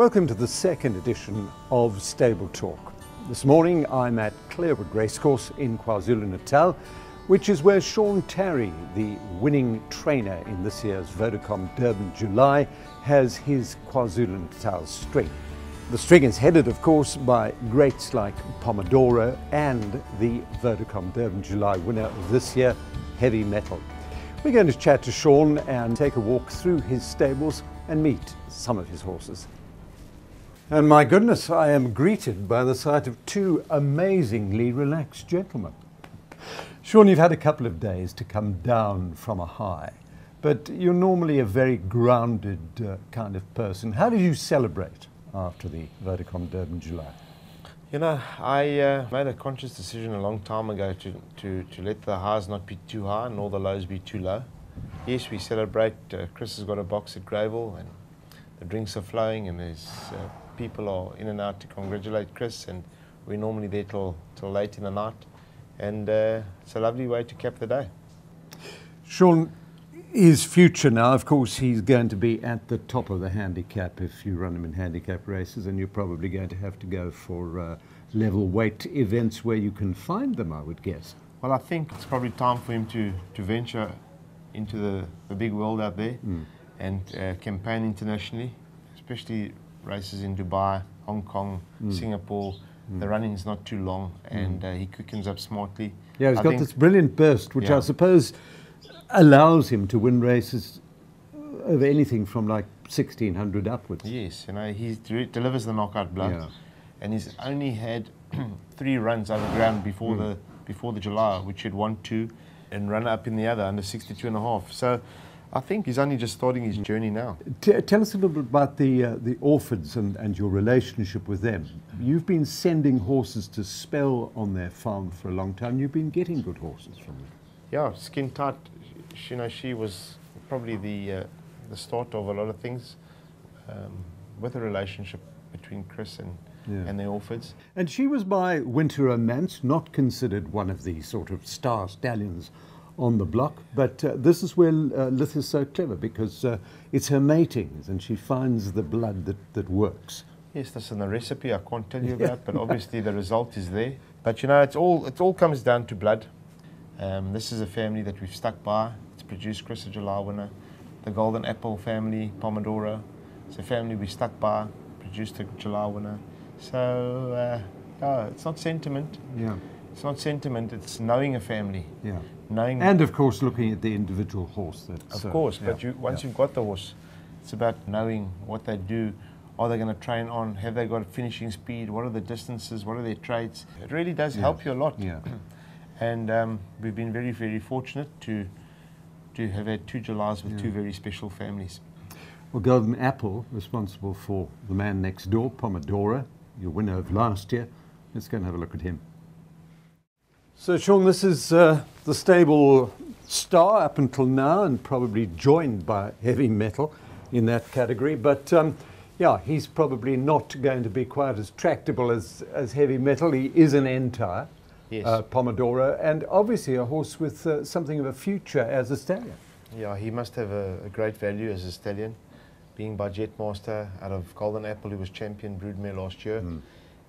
Welcome to the second edition of Stable Talk. This morning I'm at Clarewood Racecourse in KwaZulu-Natal, which is where Sean Tarry, the winning trainer in this year's Vodacom Durban July, has his KwaZulu-Natal string. The string is headed, of course, by greats like Pomodoro and the Vodacom Durban July winner of this year, Heavy Metal. We're going to chat to Sean and take a walk through his stables and meet some of his horses. And my goodness, I am greeted by the sight of two amazingly relaxed gentlemen. Sean, you've had a couple of days to come down from a high, but you're normally a very grounded kind of person. How did you celebrate after the Vodacom Durban July? You know, I made a conscious decision a long time ago to let the highs not be too high nor the lows be too low. Yes, we celebrate. Chris has got a box at Greyville and the drinks are flowing and there's people are in and out to congratulate Chris, and we're normally there till late in the night, and it's a lovely way to cap the day. Sean, his future now, of course, he's going to be at the top of the handicap if you run him in handicap races, and you're probably going to have to go for level weight events where you can find them, I would guess. Well, I think it's probably time for him to venture into the big world out there and campaign internationally, especially races in Dubai, Hong Kong, Singapore. The running's not too long, and he quickens up smartly. Yeah, he's got this brilliant burst, which I suppose allows him to win races over anything from like 1600 upwards. Yes, you know, he delivers the knockout blow, and he's only had 3 runs over ground before the July, which he'd won 2 and run up in the other under 62.5. So I think he's only just starting his journey now. Tell us a little bit about the Orphids and your relationship with them. You've been sending horses to spell on their farm for a long time. You've been getting good horses from them. Yeah, Skin Tight, you know, she was probably the start of a lot of things with the relationship between Chris and the Orphids. And she was by Winter Romance, not considered one of the sort of star stallions on the block, but this is where Lith is so clever, because it's her matings and she finds the blood that works. Yes, that's in the recipe I can't tell you about, but obviously the result is there. But you know, it all comes down to blood. This is a family that we've stuck by. It's produced Chris a July winner. The Golden Apple family, Pomodoro, it's a family we stuck by, produced a July winner. So it's not sentiment. Yeah. It's not sentiment, it's knowing a family. Yeah. And of course looking at the individual horse. Of course, but once you've got the horse, it's about knowing what they do. Are they going to train on? Have they got finishing speed? What are the distances? What are their traits? It really does help you a lot. Yeah. And we've been very, very fortunate to have had 2 Julys with 2 very special families. Well, Golden Apple, responsible for the man next door, Pomodoro, your winner of last year. Let's go and have a look at him. So, Sean, this is the stable star up until now, and probably joined by Heavy Metal in that category. But yeah, he's probably not going to be quite as tractable as Heavy Metal. He is an entire Pomodoro, and obviously a horse with something of a future as a stallion. Yeah, he must have a great value as a stallion, being by Jetmaster out of Golden Apple, who was champion broodmare last year,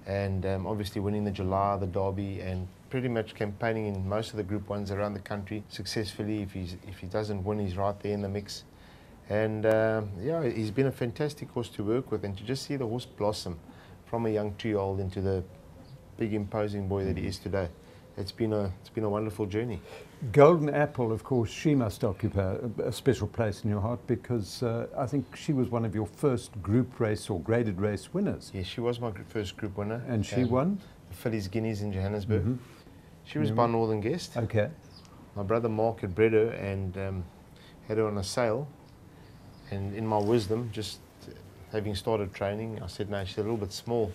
and obviously winning the July, the Derby, and pretty much campaigning in most of the Group 1s around the country successfully. If he doesn't win, he's right there in the mix. And yeah, he's been a fantastic horse to work with, and to just see the horse blossom from a young 2-year-old into the big imposing boy that he is today. It's been a wonderful journey. Golden Apple, of course, she must occupy a special place in your heart, because I think she was one of your first group race or graded race winners. Yes, she was my first group winner. And she won? The Fillies Guineas in Johannesburg. She was by Northern Guest. Okay. My brother Mark had bred her and had her on a sale. And in my wisdom, just having started training, I said, no, she's a little bit small.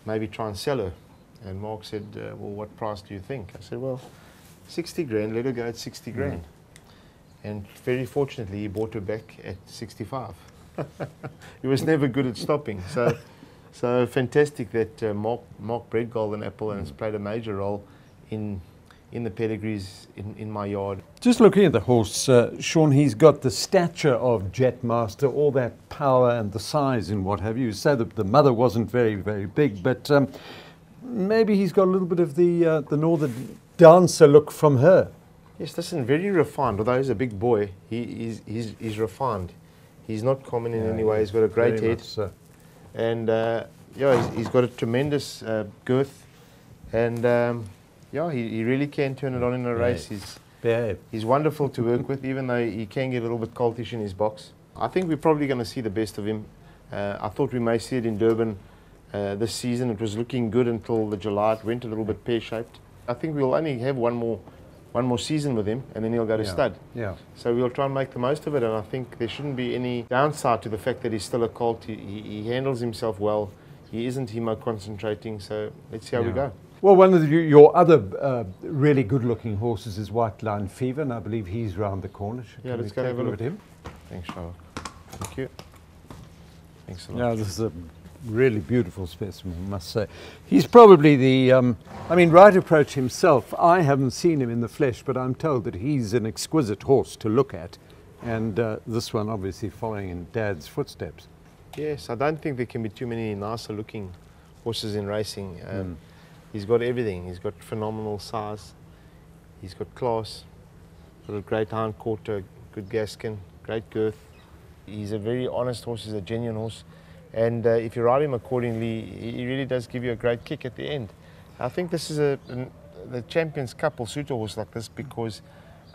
Maybe try and sell her. And Mark said, well, what price do you think? I said, well, 60 grand, let her go at 60 grand. And very fortunately, he bought her back at 65. He was never good at stopping. So fantastic that Mark bred Golden Apple and has played a major role in in the pedigrees in my yard. Just looking at the horse, Sean, he's got the stature of Jetmaster, all that power and the size and what have you. You say that the mother wasn't very, very big, but maybe he's got a little bit of the Northern Dancer look from her. Yes, listen, very refined. Although he's a big boy, he's refined. He's not common in any way. He's got a great head. So. And yeah, he's got a tremendous girth. And yeah, he really can turn it on in a race. He's wonderful to work with, even though he can get a little bit coltish in his box. I think we're probably going to see the best of him. I thought we may see it in Durban this season. It was looking good until the July. It went a little bit pear-shaped. I think we'll only have one more season with him, and then he'll go to stud. Yeah. So we'll try and make the most of it, and I think there shouldn't be any downside to the fact that he's still a colt. He handles himself well. He isn't hemo-concentrating, so let's see how we go. Well, one of your other really good-looking horses is White Line Fever, and I believe he's round the corner. Yeah, let's go have a look at him. Thanks, Charlotte. Thank you. Thanks a lot. Yeah, this is a really beautiful specimen, I must say. He's probably the, I mean, Right Approach himself, I haven't seen him in the flesh, but I'm told that he's an exquisite horse to look at. And this one obviously following in Dad's footsteps. Yes, I don't think there can be too many nicer looking horses in racing. He's got everything. He's got phenomenal size. He's got class, got a great hind quarter, good gaskin, great girth. He's a very honest horse, he's a genuine horse. And if you ride him accordingly, he really does give you a great kick at the end. I think this is the Champions Cup will suit a horse like this because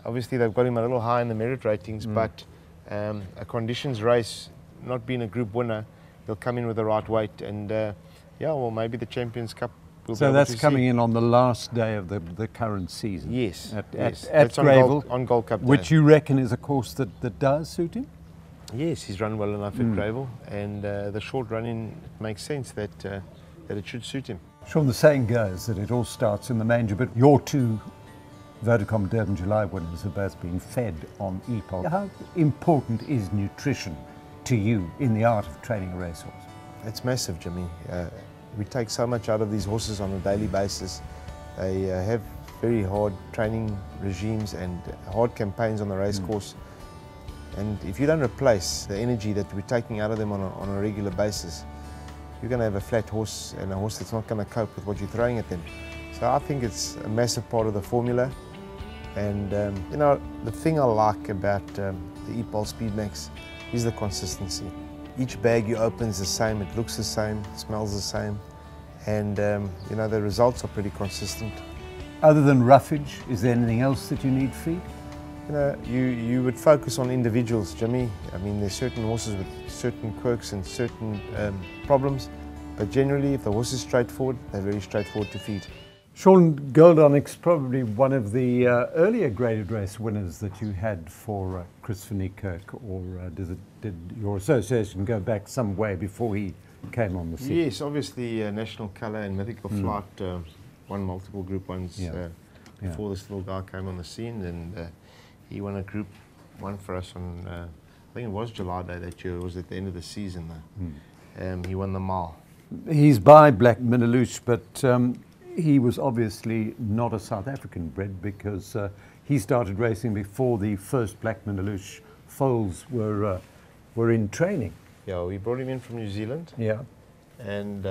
obviously they've got him a little high in the merit ratings, but a conditions race, not being a group winner, he'll come in with the right weight. And yeah, well, maybe the Champions Cup will be able that's to coming see. in on the last day of the current season. Yes, at Gravel, on Gold Cup Day. which you reckon is a course that does suit him? Yes, he's run well enough at Gravel, and the short running makes sense that it should suit him. Sean, the saying goes that it all starts in the manger, but your two Vodacom Durban July winners have both been fed on EPOL. How important is nutrition to you in the art of training a racehorse? It's massive, Jimmy. We take so much out of these horses on a daily basis. They have very hard training regimes and hard campaigns on the race course. And if you don't replace the energy that we're taking out of them on a regular basis, you're going to have a flat horse and a horse that's not going to cope with what you're throwing at them. So I think it's a massive part of the formula. And you know, the thing I like about the EPOL Speedmax is the consistency. Each bag you open is the same, it looks the same, smells the same, and you know, the results are pretty consistent. Other than roughage, is there anything else that you need feed? You know, you would focus on individuals, Jimmy. I mean, there's certain horses with certain quirks and certain problems, but generally, if the horse is straightforward, they're very straightforward to feed. Sean, Gold Onyx, probably one of the earlier graded race winners that you had for Chris van Niekerk, or did your association go back some way before he came on the scene? Yes, obviously National Colour and Mythical Flight won multiple Group 1s before this little guy came on the scene, and he won a Group 1 for us on, I think it was July Day that year. It was at the end of the season though. He won the mile. He's by Black Minaloosh, but he was obviously not a South African bred because he started racing before the first Black Minaloosh foals were in training. Yeah, we brought him in from New Zealand. Yeah. And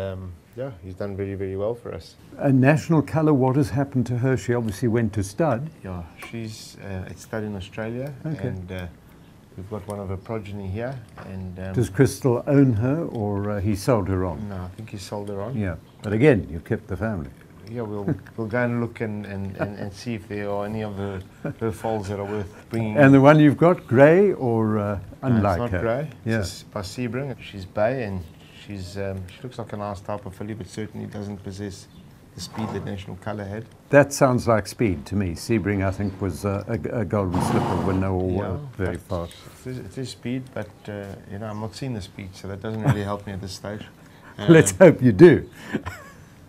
yeah, he's done very, very well for us. A National Colour, what has happened to her? She obviously went to stud. Yeah, she's at stud in Australia, okay. And we've got one of her progeny here. And does Crystal own her, or he sold her on? No, I think he sold her on. Yeah, but again, you kept the family. Yeah, we'll go and look and see if there are any of her foals that are worth bringing. And the one you've got, grey or unlike no, it's not her? grey. Yeah. It's by Sebring. She's bay and she looks like a nice type of filly, but certainly doesn't possess the speed that National Colour had. That sounds like speed to me. Sebring, I think, was a golden slipper winner or very fast. It is speed, but you know, I'm not seeing the speed, so that doesn't really help me at this stage. Let's hope you do.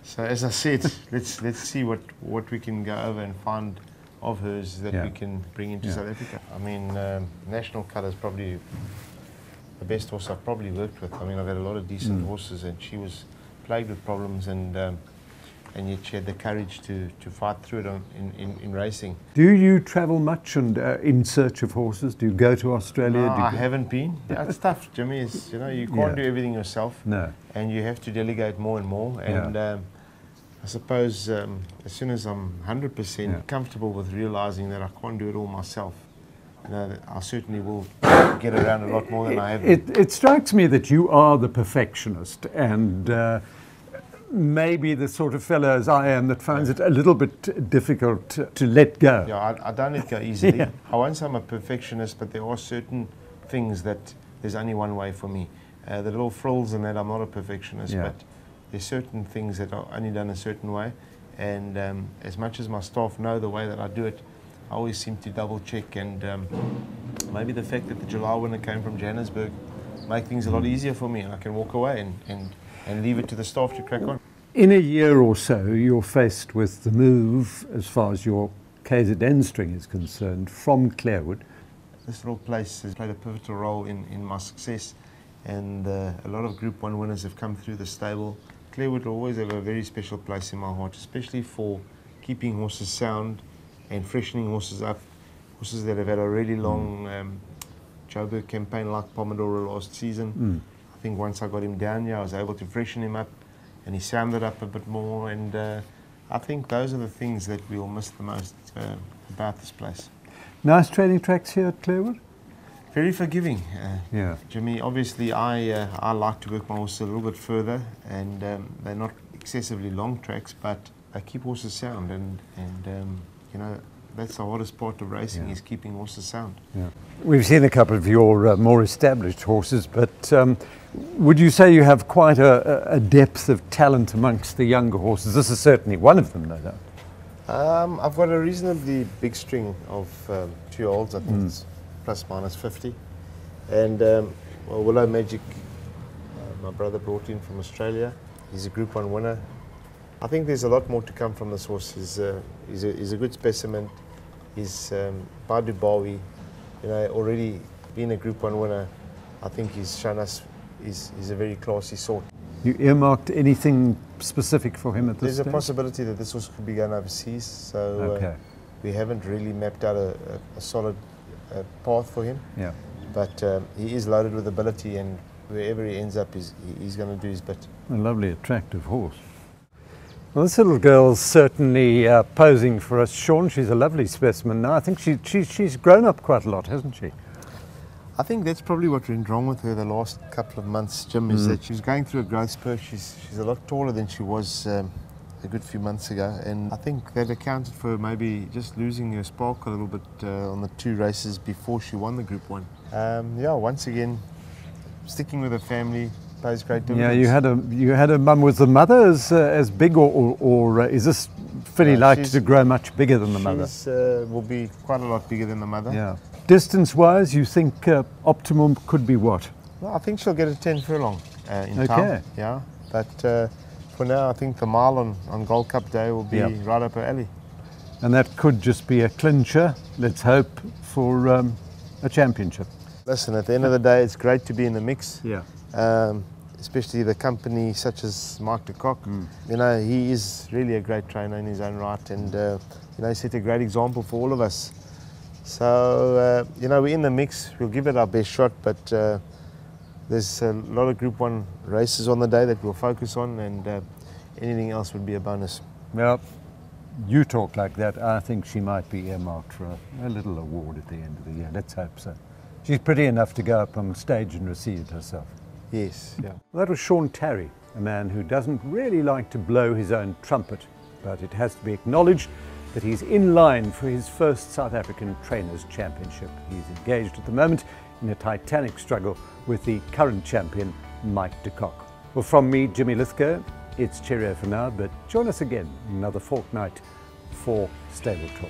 So as I said, let's see what we can go over and find of hers that we can bring into South Africa. I mean, National Colour is probably the best horse I've probably worked with. I mean, I've had a lot of decent horses, and she was plagued with problems, and and yet she had the courage to fight through it in racing. Do you travel much and in search of horses? Do you go to Australia? No, I haven't been. It's tough, Jimmy. You know, you can't do everything yourself. No. And you have to delegate more and more. And I suppose as soon as I'm 100% comfortable with realising that I can't do it all myself, you know, I certainly will get around a lot more than I have. It strikes me that you are the perfectionist, and maybe the sort of fellow as I am that finds it a little bit difficult to let go. Yeah, I don't let go easily. I won't say I'm a perfectionist, but there are certain things that there's only one way for me. The little frills and that, I'm not a perfectionist, but there's certain things that are only done a certain way. And as much as my staff know the way that I do it, I always seem to double check, and maybe the fact that the July winner came from Johannesburg make things a lot easier for me, and I can walk away and leave it to the staff to crack on. In a year or so, you're faced with the move, as far as your KZN string is concerned, from Clarewood. This little place has played a pivotal role in my success, and a lot of Group 1 winners have come through the stable. Clarewood will always have a very special place in my heart, especially for keeping horses sound and freshening horses up, horses that have had a really long Joburg campaign like Pomodoro last season. I think once I got him down here, I was able to freshen him up, and he sounded up a bit more, and I think those are the things that we'll miss the most about this place. Nice training tracks here at Clarewood? Very forgiving, Jimmy. Obviously, I like to work my horses a little bit further, and they're not excessively long tracks, but they keep horses sound, and you know, that's the hardest part of racing, is keeping horses sound. We've seen a couple of your more established horses, but would you say you have quite a depth of talent amongst the younger horses? This is certainly one of them, no doubt. I've got a reasonably big string of 2-year-olds, I think it's plus minus 50. And well, Willow Magic, my brother brought in from Australia. He's a Group 1 winner. I think there's a lot more to come from this horse. He's a good specimen. He's by Dubawi, you know, already being a Group 1 winner. I think he's shown us he's a very classy sort. You earmarked anything specific for him at this stage? There's a possibility that this horse could be going overseas, so we haven't really mapped out a solid path for him. But he is loaded with ability, and wherever he ends up, he's going to do his bit. A lovely, attractive horse. Well, this little girl's certainly posing for us, Sean. She's a lovely specimen now. I think she's grown up quite a lot, hasn't she? I think that's probably what went wrong with her the last couple of months, Jim, is that she's going through a growth spurt. She's a lot taller than she was a good few months ago, and I think that accounted for maybe just losing her spark a little bit on the 2 races before she won the Group 1. Yeah, once again, sticking with her family pays great dividends. Yeah, you had a mum. Was the mother as big, or is this filly likely to grow much bigger than the mother? Will be quite a lot bigger than the mother. Yeah. Distance-wise, you think optimum could be what? Well, I think she'll get a 10 furlong in time. Yeah, but for now, I think the mile on Gold Cup Day will be right up her alley. And that could just be a clincher, let's hope, for a championship. Listen, at the end of the day, it's great to be in the mix. Yeah. Especially the company such as Mark de Kock. You know, he is really a great trainer in his own right, and you know, he set a great example for all of us. So, you know, we're in the mix. We'll give it our best shot, but there's a lot of Group 1 races on the day that we'll focus on, and anything else would be a bonus. Well, you talk like that. I think she might be earmarked for a little award at the end of the year. Let's hope so. She's pretty enough to go up on stage and receive it herself. Yes, yeah. Well, that was Sean Tarry, a man who doesn't really like to blow his own trumpet, but it has to be acknowledged that he's in line for his first South African Trainers' Championship. He's engaged at the moment in a titanic struggle with the current champion, Mike de Kock. Well, from me, Jimmy Lithgow, it's cheerio for now, but join us again another fortnight for Stable Talk.